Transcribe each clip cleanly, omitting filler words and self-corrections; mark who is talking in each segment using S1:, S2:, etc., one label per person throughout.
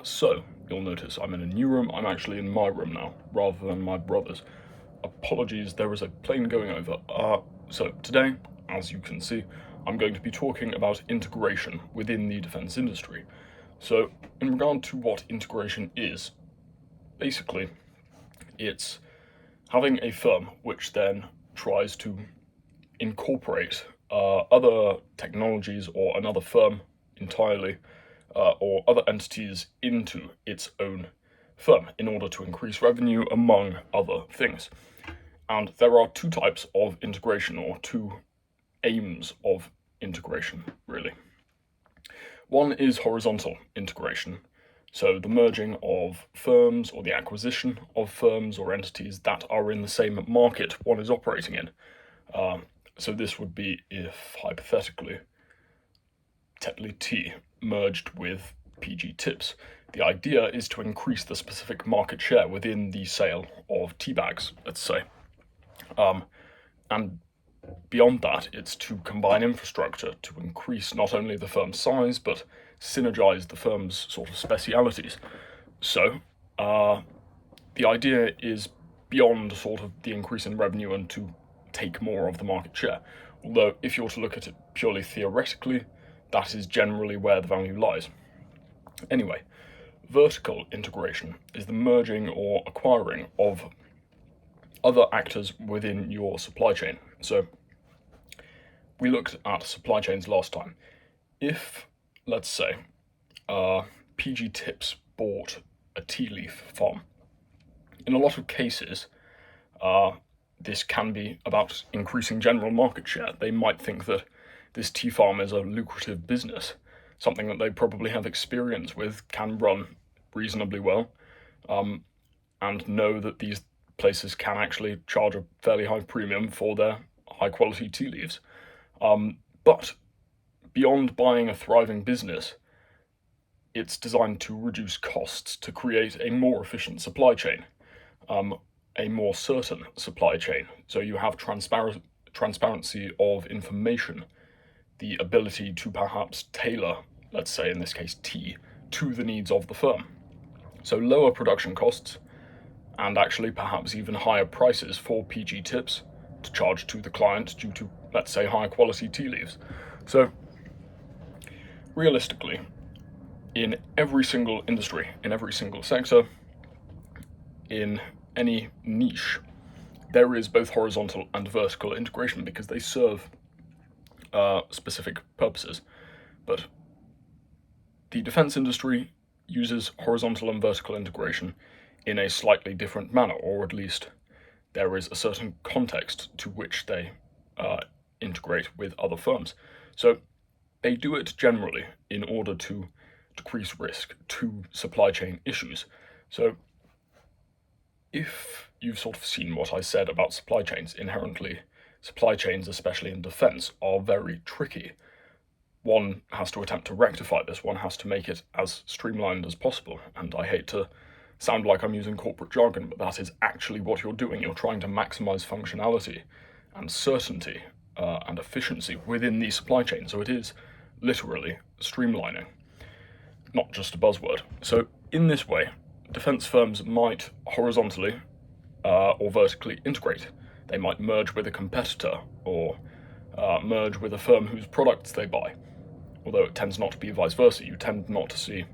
S1: So, you'll notice I'm in a new room. I'm actually in my room now, rather than my brother's. Apologies, there is a plane going over. So today, as you can see, I'm going to be talking about integration within the defense industry. So, in regard to what integration is, basically, it's having a firm which then tries to incorporate other technologies or another firm entirely, or other entities into its own firm in order to increase revenue, among other things. And there are two types of integration, or two aims of integration, really. One is horizontal integration, so the merging of firms or the acquisition of firms or entities that are in the same market one is operating in. So this would be if, hypothetically, Tetley Tea merged with PG Tips. The idea is to increase the specific market share within the sale of tea bags, let's say. And beyond that, it's to combine infrastructure to increase not only the firm's size, but synergize the firm's sort of specialities. So, the idea is beyond sort of the increase in revenue and to take more of the market share. Although, if you were to look at it purely theoretically, that is generally where the value lies. Anyway, vertical integration is the merging or acquiring of other actors within your supply chain. So, we looked at supply chains last time. If, let's say, PG Tips bought a tea leaf farm, in a lot of cases, this can be about increasing general market share. They might think that this tea farm is a lucrative business, something that they probably have experience with, can run reasonably well, and know that these places can actually charge a fairly high premium for their high quality tea leaves. But beyond buying a thriving business, it's designed to reduce costs to create a more efficient supply chain, a more certain supply chain. So you have transparency of information, the ability to perhaps tailor, let's say in this case tea, to the needs of the firm. So lower production costs, and actually perhaps even higher prices for PG Tips to charge to the client due to, let's say, high quality tea leaves. So, realistically, in every single industry, in every single sector, in any niche, there is both horizontal and vertical integration because they serve specific purposes. But the defense industry uses horizontal and vertical integration in a slightly different manner, or at least there is a certain context to which they integrate with other firms. So they do it generally in order to decrease risk to supply chain issues. So if you've sort of seen what I said about supply chains, inherently, supply chains, especially in defense, are very tricky. One has to attempt to rectify this, one has to make it as streamlined as possible, and I hate to sound like I'm using corporate jargon, but that is actually what you're doing. You're trying to maximize functionality and certainty and efficiency within the supply chain, so it is literally streamlining, not just a buzzword. So in this way, defense firms might horizontally or vertically integrate. They might merge with a competitor or merge with a firm whose products they buy, although it tends not to be vice versa. You tend not to see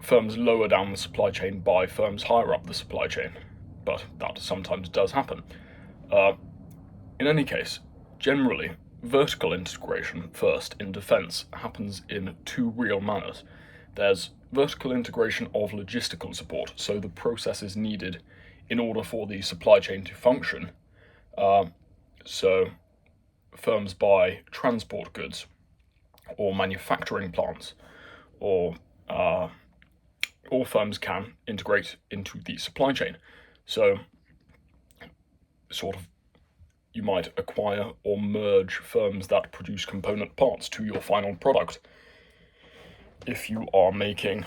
S1: firms lower down the supply chain buy firms higher up the supply chain, but that sometimes does happen. In any case, generally, vertical integration first in defense happens in two real manners. There's vertical integration of logistical support, so the processes needed in order for the supply chain to function. So firms buy transport goods or manufacturing plants, or all firms can integrate into the supply chain. So sort of you might acquire or merge firms that produce component parts to your final product. If you are making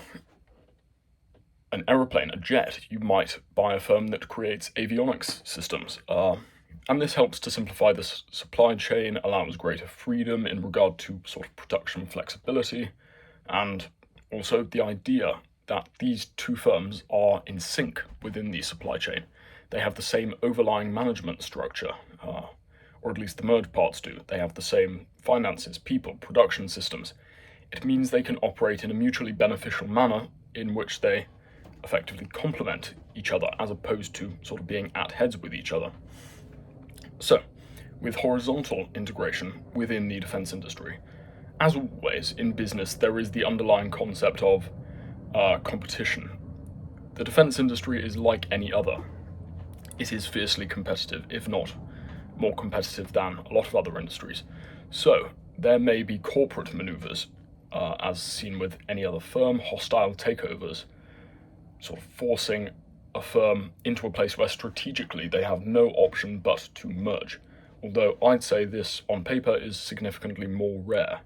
S1: an aeroplane, a jet, you might buy a firm that creates avionics systems. And this helps to simplify the supply chain, allows greater freedom in regard to sort of production flexibility, and also the idea that these two firms are in sync within the supply chain. They have the same overlying management structure, or at least the merged parts do. They have the same finances, people, production systems. It means they can operate in a mutually beneficial manner in which they effectively complement each other as opposed to sort of being at heads with each other. So, with horizontal integration within the defense industry, as always in business, there is the underlying concept of competition. The defense industry is like any other. It is fiercely competitive, if not more competitive than a lot of other industries. So, there may be corporate maneuvers, as seen with any other firm, hostile takeovers, sort of forcing a firm into a place where strategically they have no option but to merge. Although I'd say this on paper is significantly more rare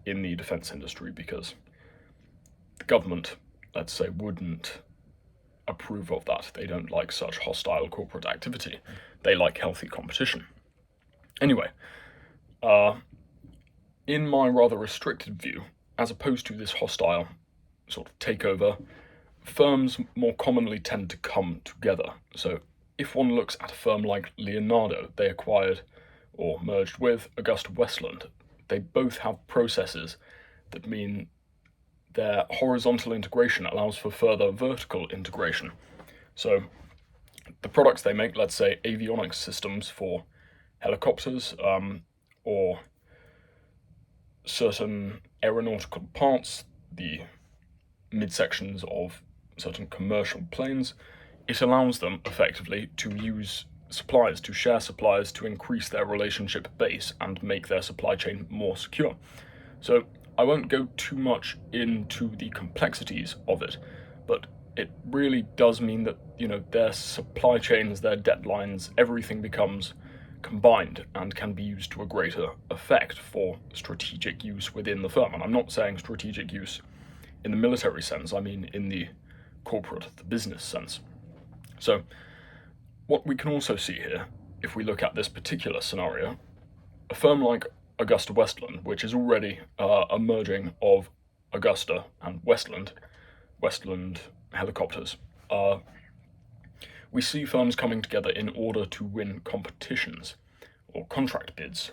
S1: in the defense industry because the government, let's say, wouldn't approve of that. They don't like such hostile corporate activity. They like healthy competition. Anyway, in my rather restricted view, as opposed to this hostile sort of takeover, firms more commonly tend to come together. So if one looks at a firm like Leonardo, they acquired or merged with Augusta Westland, they both have processes that mean their horizontal integration allows for further vertical integration. So the products they make, let's say avionics systems for helicopters, or certain aeronautical parts, the midsections of certain commercial planes, it allows them effectively to use suppliers, to share suppliers, to increase their relationship base and make their supply chain more secure. So I won't go too much into the complexities of it, but it really does mean that, their supply chains, their deadlines, everything becomes combined and can be used to a greater effect for strategic use within the firm. And I'm not saying strategic use in the military sense, I mean in the corporate, the business sense. So what we can also see here, if we look at this particular scenario, a firm like Augusta Westland, which is already a merging of Augusta and Westland helicopters, we see firms coming together in order to win competitions or contract bids,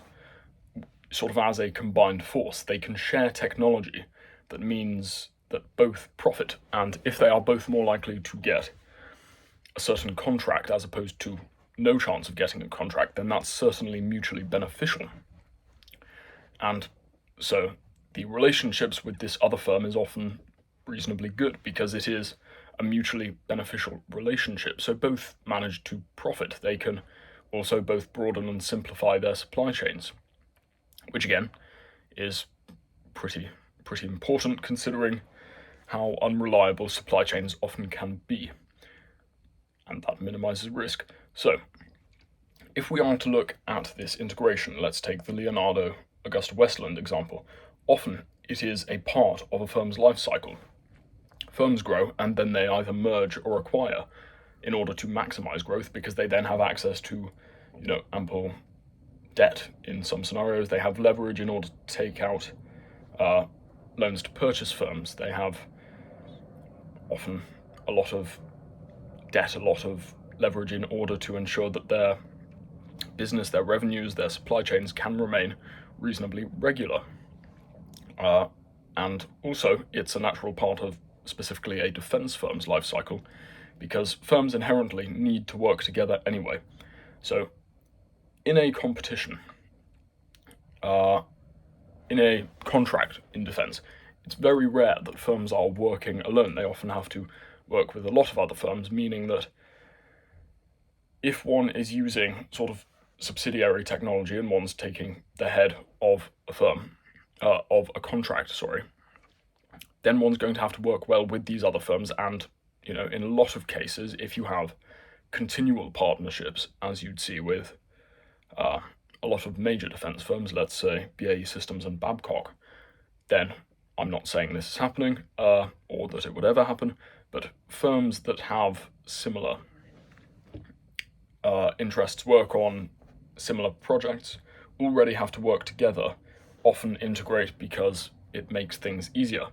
S1: sort of as a combined force. They can share technology that means that both profit, and if they are both more likely to get a certain contract as opposed to no chance of getting a contract, then that's certainly mutually beneficial. And so the relationships with this other firm is often reasonably good because it is a mutually beneficial relationship. So both manage to profit. They can also both broaden and simplify their supply chains, which again is pretty important considering how unreliable supply chains often can be, and that minimizes risk. So if we are to look at this integration, let's take the Leonardo Augusta Westland example. Often it is a part of a firm's life cycle. Firms grow and then they either merge or acquire in order to maximize growth because they then have access to, ample debt. In some scenarios, they have leverage in order to take out loans to purchase firms. They have often a lot of debt, a lot of leverage in order to ensure that their business, their revenues, their supply chains can remain reasonably regular. And also, it's a natural part of specifically a defense firm's life cycle because firms inherently need to work together anyway. So in a competition, in a contract in defense, it's very rare that firms are working alone. They often have to work with a lot of other firms, meaning that if one is using sort of subsidiary technology and one's taking the head of a firm, of a contract, then one's going to have to work well with these other firms. And, in a lot of cases, if you have continual partnerships, as you'd see with a lot of major defense firms, let's say BAE Systems and Babcock, then I'm not saying this is happening, or that it would ever happen, but firms that have similar interests, work on similar projects, already have to work together, often integrate because it makes things easier.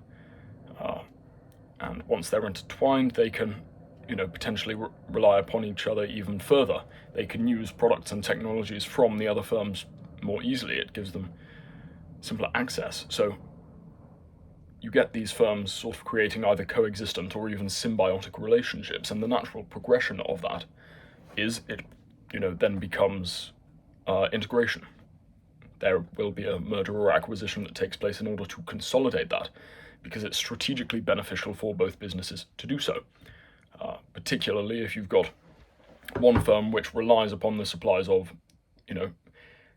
S1: And once they're intertwined, they can, potentially rely upon each other even further. They can use products and technologies from the other firms more easily. It gives them simpler access. So you get these firms sort of creating either coexistent or even symbiotic relationships, and the natural progression of that is it, then becomes integration. There will be a merger or acquisition that takes place in order to consolidate that, because it's strategically beneficial for both businesses to do so. Particularly if you've got one firm which relies upon the supplies of,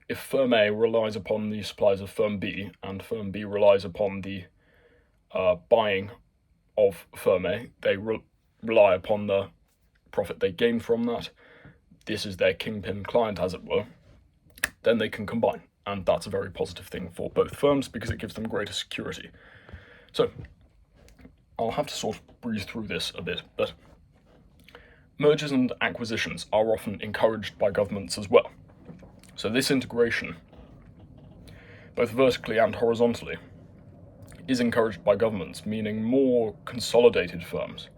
S1: if firm A relies upon the supplies of firm B, and firm B relies upon the buying of firm A, they rely upon the profit they gain from that. This is their kingpin client, as it were. Then they can combine, and that's a very positive thing for both firms because it gives them greater security. So I'll have to sort of breeze through this a bit, but mergers and acquisitions are often encouraged by governments as well. So this integration, both vertically and horizontally, is encouraged by governments, meaning more consolidated firms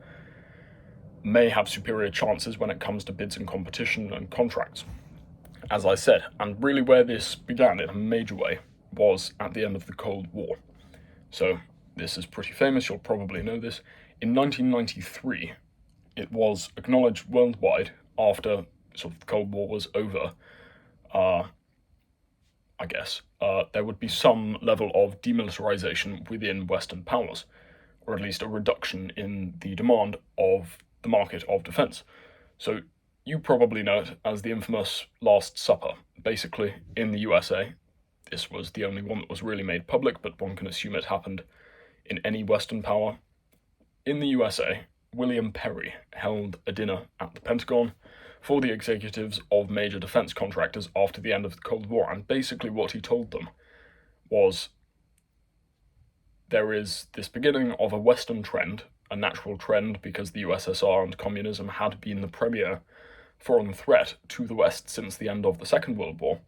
S1: may have superior chances when it comes to bids and competition and contracts. As I said, and really where this began in a major way was at the end of the Cold War. So this is pretty famous, you'll probably know this. In 1993, it was acknowledged worldwide after sort of the Cold War was over, there would be some level of demilitarization within Western powers, or at least a reduction in the demand of the market of defense. So you probably know it as the infamous Last Supper. Basically, in the USA, this was the only one that was really made public, but one can assume it happened in any Western power. In the USA, William Perry held a dinner at the Pentagon for the executives of major defense contractors after the end of the Cold War, and basically what he told them was there is this beginning of a Western trend, a natural trend because the USSR and communism had been the premier foreign threat to the West since the end of the Second World War.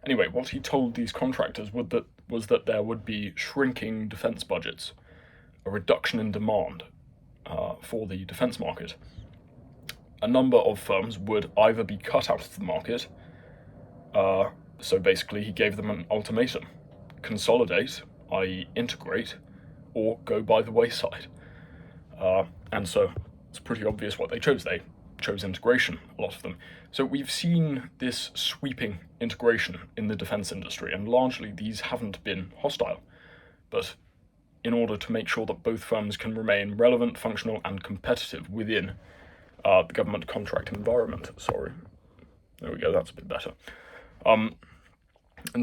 S1: Anyway, what he told these contractors was that there would be shrinking defense budgets, a reduction in demand for the defense market. A number of firms would either be cut out of the market, so basically he gave them an ultimatum: consolidate, i.e. integrate, or go by the wayside. And so it's pretty obvious what they chose. They chose integration, a lot of them. So we've seen this sweeping integration in the defense industry, and largely these haven't been hostile. But in order to make sure that both firms can remain relevant, functional, and competitive within the government contract environment. Sorry. There we go, that's a bit better. And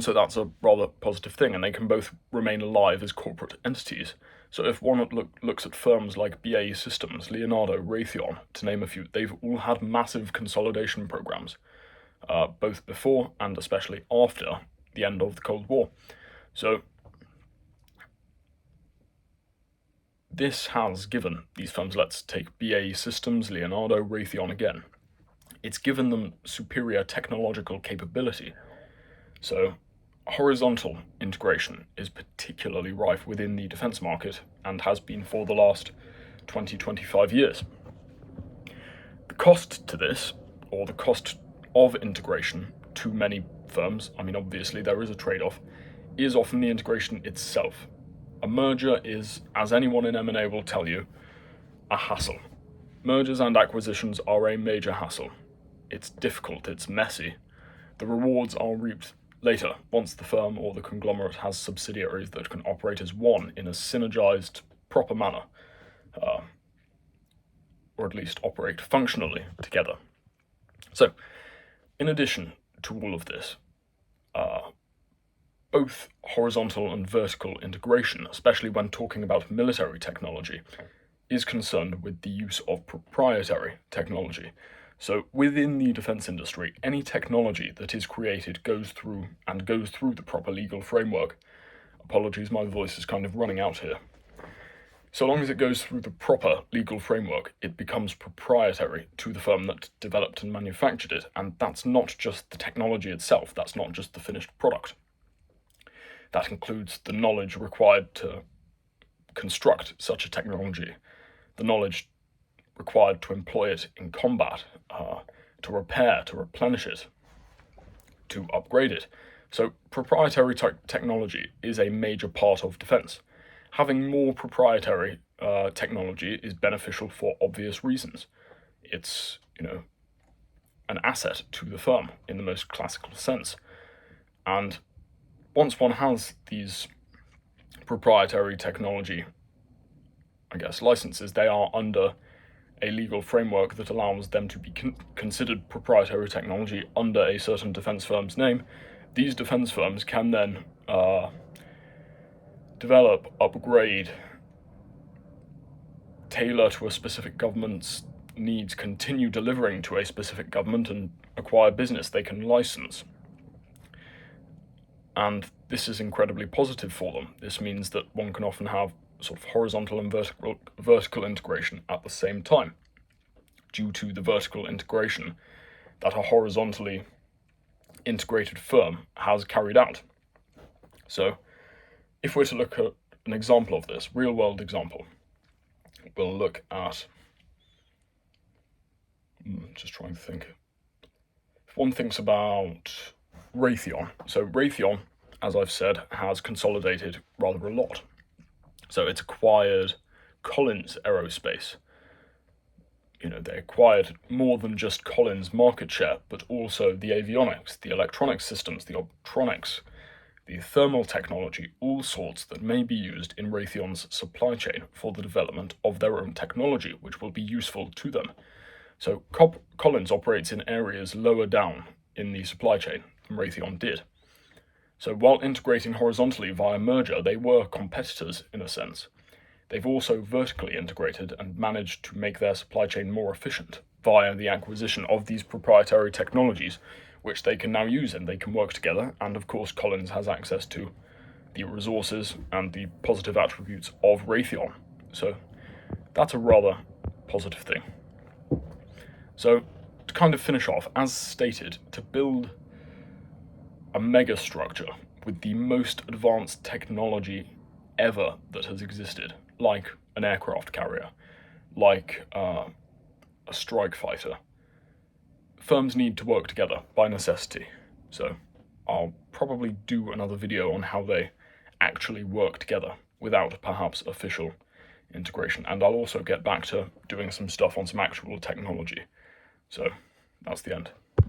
S1: so that's a rather positive thing, and they can both remain alive as corporate entities. So if one looks at firms like BAE Systems, Leonardo, Raytheon, to name a few, they've all had massive consolidation programs, both before and especially after the end of the Cold War. So this has given these firms, let's take BAE Systems, Leonardo, Raytheon again, it's given them superior technological capability. So horizontal integration is particularly rife within the defense market and has been for the last 20-25 years. The cost to this, or the cost of integration to many firms, I mean obviously there is a trade-off, is often the integration itself. A merger is, as anyone in M&A will tell you, a hassle. Mergers and acquisitions are a major hassle. It's difficult, it's messy. The rewards are reaped later, once the firm or the conglomerate has subsidiaries that can operate as one in a synergized, proper manner, or at least operate functionally together. So, in addition to all of this, both horizontal and vertical integration, especially when talking about military technology, is concerned with the use of proprietary technology. So within the defense industry, any technology that is created goes through the proper legal framework. Apologies, my voice is kind of running out here. So long as it goes through the proper legal framework, it becomes proprietary to the firm that developed and manufactured it, and that's not just the technology itself, that's not just the finished product. That includes the knowledge required to construct such a technology, the knowledge required to employ it in combat, to repair, to replenish it, to upgrade it. So proprietary technology is a major part of defence. Having more proprietary technology is beneficial for obvious reasons. It's, an asset to the firm in the most classical sense. And once one has these proprietary technology, licenses, they are under a legal framework that allows them to be considered proprietary technology under a certain defence firm's name. These defence firms can then develop, upgrade, tailor to a specific government's needs, continue delivering to a specific government, and acquire business they can license. And this is incredibly positive for them. This means that one can often have sort of horizontal and vertical integration at the same time, due to the vertical integration that a horizontally integrated firm has carried out. So if we're to look at an example of this, real-world example, we'll look at, just trying to think. If one thinks about Raytheon. So Raytheon, as I've said, has consolidated rather a lot. So it's acquired Collins Aerospace. They acquired more than just Collins' market share, but also the avionics, the electronic systems, the optronics, the thermal technology, all sorts that may be used in Raytheon's supply chain for the development of their own technology, which will be useful to them. So Collins operates in areas lower down in the supply chain than Raytheon did. So while integrating horizontally via merger, they were competitors in a sense. They've also vertically integrated and managed to make their supply chain more efficient via the acquisition of these proprietary technologies, which they can now use and they can work together. And of course, Collins has access to the resources and the positive attributes of Raytheon. So that's a rather positive thing. So to kind of finish off, as stated, to build a mega structure with the most advanced technology ever that has existed, like an aircraft carrier, like a strike fighter, firms need to work together by necessity. So I'll probably do another video on how they actually work together without perhaps official integration, and I'll also get back to doing some stuff on some actual technology. So that's the end.